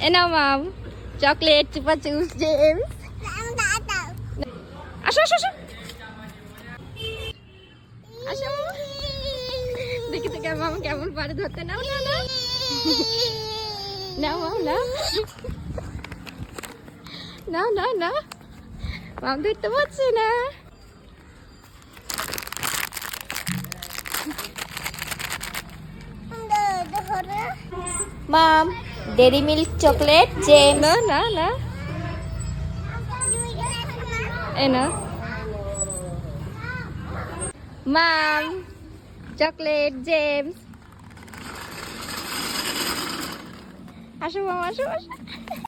এ নাও মাম chocolate Chupa choose James. আসো আসো আসো আসো দেখি তো মামা কেমন পারে ধরতে। নাও না না নাও মাম নাও না না না মাম ধরতে পারছে না। মাম ডেরি মিল্ক চকলেট জেমস। না না না এ না মাম চকলেট জেমস। আসো মাম আসো আসো।